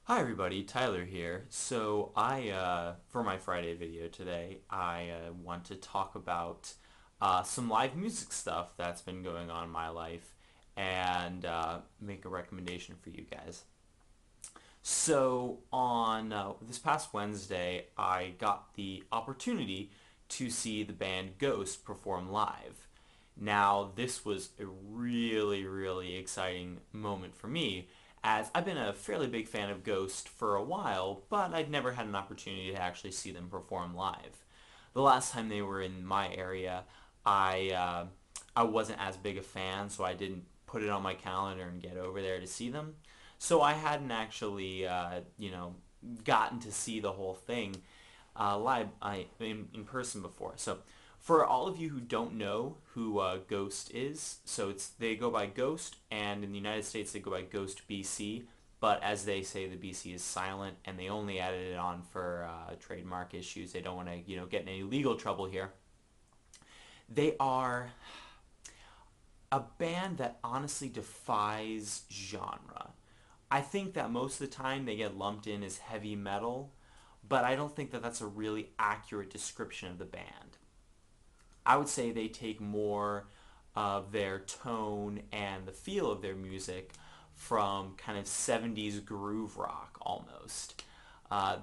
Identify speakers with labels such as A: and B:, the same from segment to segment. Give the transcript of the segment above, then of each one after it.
A: Hi everybody, Tyler here. For my Friday video today, I want to talk about some live music stuff that's been going on in my life and make a recommendation for you guys. So on this past Wednesday, I got the opportunity to see the band Ghost perform live. Now, this was a really exciting moment for me, as I've been a fairly big fan of Ghost for a while, but I'd never had an opportunity to actually see them perform live. The last time they were in my area, I uh, I wasn't as big a fan, so I didn't put it on my calendar and get over there to see them. So I hadn't actually, gotten to see the whole thing in person before. So for all of you who don't know who Ghost is, so they go by Ghost, and in the United States they go by Ghost BC. But as they say, the BC is silent, and they only added it on for trademark issues. They don't want to, get in any legal trouble here. They are a band that honestly defies genre. I think that most of the time they get lumped in as heavy metal, but I don't think that that's a really accurate description of the band. I would say they take more of their tone and the feel of their music from kind of 70s groove rock almost.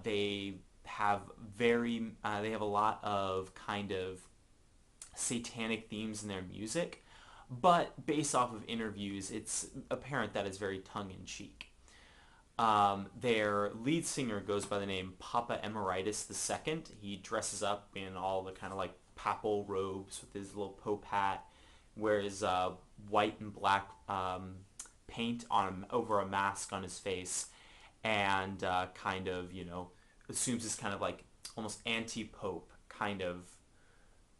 A: They have they have a lot of kind of satanic themes in their music, but based off of interviews, it's apparent that it's very tongue-in-cheek. Their lead singer goes by the name Papa Emeritus II. He dresses up in all the kind of like papal robes with his little pope hat, wears white and black paint on him over a mask on his face, and kind of assumes this kind of like almost anti-pope kind of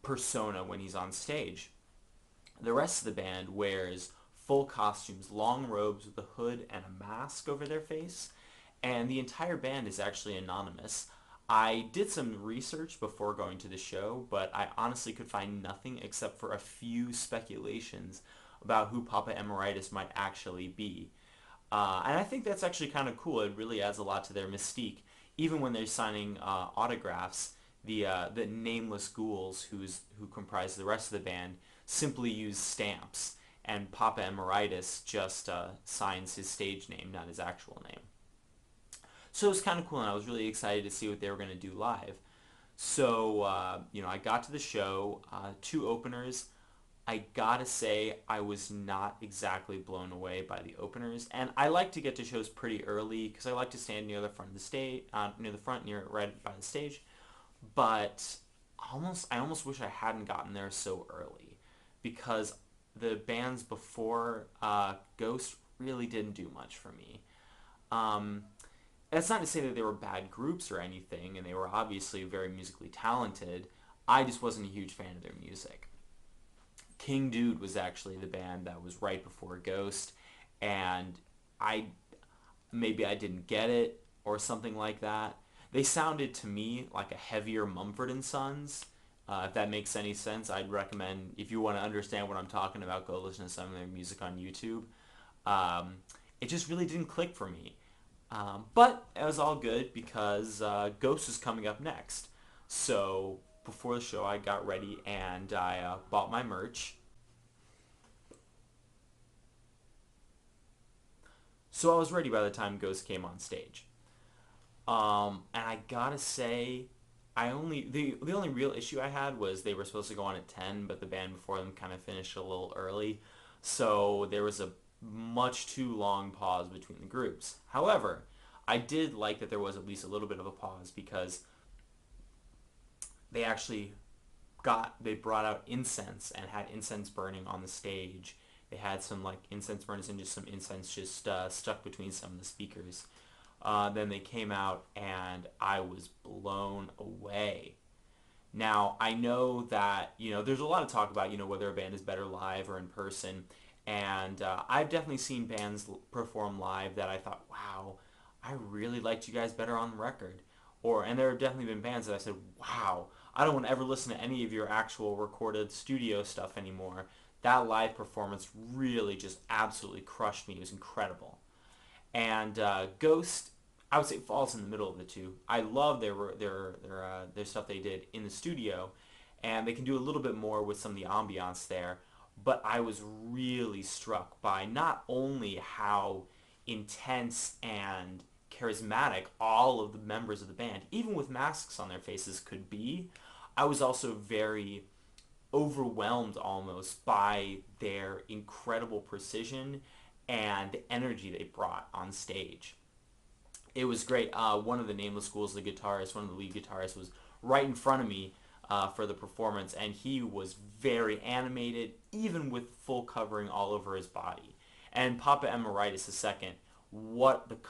A: persona when he's on stage. The rest of the band wears full costumes, long robes with a hood and a mask over their face, and the entire band is actually anonymous. I did some research before going to the show, but I honestly could find nothing except for a few speculations about who Papa Emeritus might actually be. And I think that's actually kind of cool. It really adds a lot to their mystique. Even when they're signing autographs, the nameless ghouls who comprise the rest of the band simply use stamps, and Papa Emeritus just signs his stage name, not his actual name. So it was kind of cool, and I was really excited to see what they were going to do live. So I got to the show, two openers. I gotta say, I was not exactly blown away by the openers, and I like to get to shows pretty early because I like to stand near the front of the stage, near the front, near right by the stage. But I almost wish I hadn't gotten there so early because the bands before Ghost really didn't do much for me. Um, that's not to say that they were bad groups or anything, and they were obviously very musically talented. I just wasn't a huge fan of their music. King Dude was actually the band that was right before Ghost, and I maybe I didn't get it or something like that. They sounded to me like a heavier Mumford and Sons. If that makes any sense, I'd recommend if you want to understand what I'm talking about, go listen to some of their music on YouTube. Um, it just really didn't click for me. But it was all good because Ghost is coming up next. So before the show, I got ready and I bought my merch. So I was ready by the time Ghost came on stage. And I gotta say, the only real issue I had was they were supposed to go on at 10, but the band before them kind of finished a little early, so there was a much too long pause between the groups. However, I did like that there was at least a little bit of a pause because they actually they brought out incense and had incense burning on the stage. They had some like incense burners and just some incense just stuck between some of the speakers. Then they came out and I was blown away. Now I know that there's a lot of talk about whether a band is better live or in person, and I've definitely seen bands perform live that I thought, wow, I really liked you guys better on the record. And there have definitely been bands that I said, wow, I don't want to ever listen to any of your actual recorded studio stuff anymore. That live performance really just absolutely crushed me. It was incredible. And Ghost, I would say it falls in the middle of the two. I love their stuff they did in the studio, and they can do a little bit more with some of the ambiance there. But I was really struck by not only how intense and charismatic all of the members of the band, even with masks on their faces, could be. I was also very overwhelmed almost by their incredible precision and the energy they brought on stage. It was great. One of the Nameless Ghouls, the guitarist, one of the lead guitarists, was right in front of me for the performance, and he was very animated, even with full covering all over his body. And Papa Emeritus II,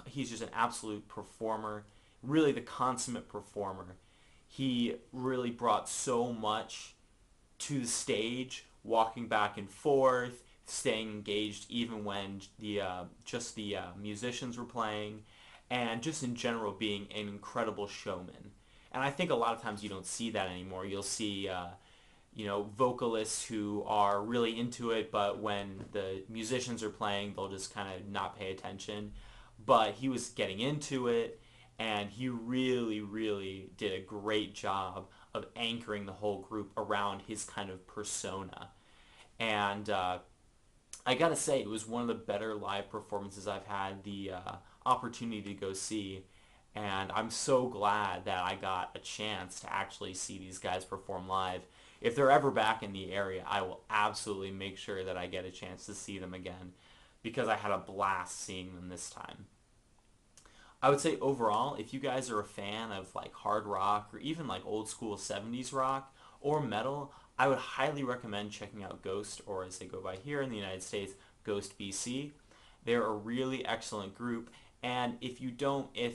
A: he's just an absolute performer, really the consummate performer. He really brought so much to the stage, walking back and forth, staying engaged even when the musicians were playing, and just in general being an incredible showman. And I think a lot of times you don't see that anymore. You'll see, vocalists who are really into it, but when the musicians are playing, they'll just kind of not pay attention. But he was getting into it, and he really, really did a great job of anchoring the whole group around his kind of persona. And I gotta say, it was one of the better live performances I've had the opportunity to go see. And I'm so glad that I got a chance to actually see these guys perform live. If they're ever back in the area, I will absolutely make sure that I get a chance to see them again because I had a blast seeing them this time. I would say overall, if you guys are a fan of like hard rock or even like old school 70s rock or metal, I would highly recommend checking out Ghost, or as they go by here in the United States, Ghost BC. They're a really excellent group, and if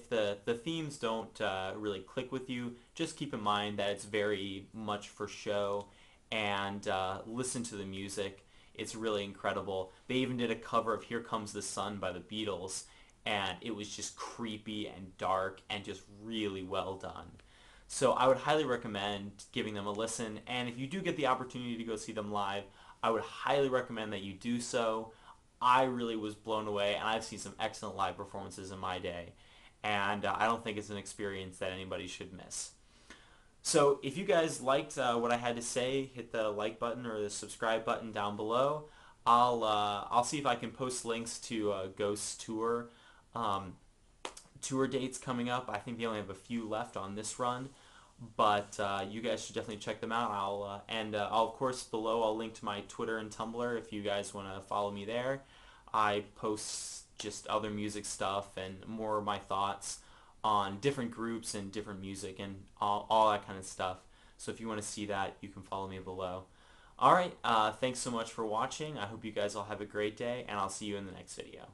A: the themes don't really click with you, just keep in mind that it's very much for show, and listen to the music. It's really incredible. They even did a cover of Here Comes the Sun by the Beatles, and it was just creepy and dark and just really well done. So I would highly recommend giving them a listen, and if you do get the opportunity to go see them live, I would highly recommend that you do so. I really was blown away, and I've seen some excellent live performances in my day, and I don't think it's an experience that anybody should miss. So if you guys liked what I had to say, hit the like button or the subscribe button down below. I'll see if I can post links to Ghost Tour um, tour dates coming up. I think they only have a few left on this run, but you guys should definitely check them out. I'll of course below I'll link to my Twitter and Tumblr if you guys want to follow me there. I post just other music stuff and more of my thoughts on different groups and different music and all that kind of stuff. So if you want to see that, you can follow me below. Alright, thanks so much for watching. I hope you guys all have a great day, and I'll see you in the next video.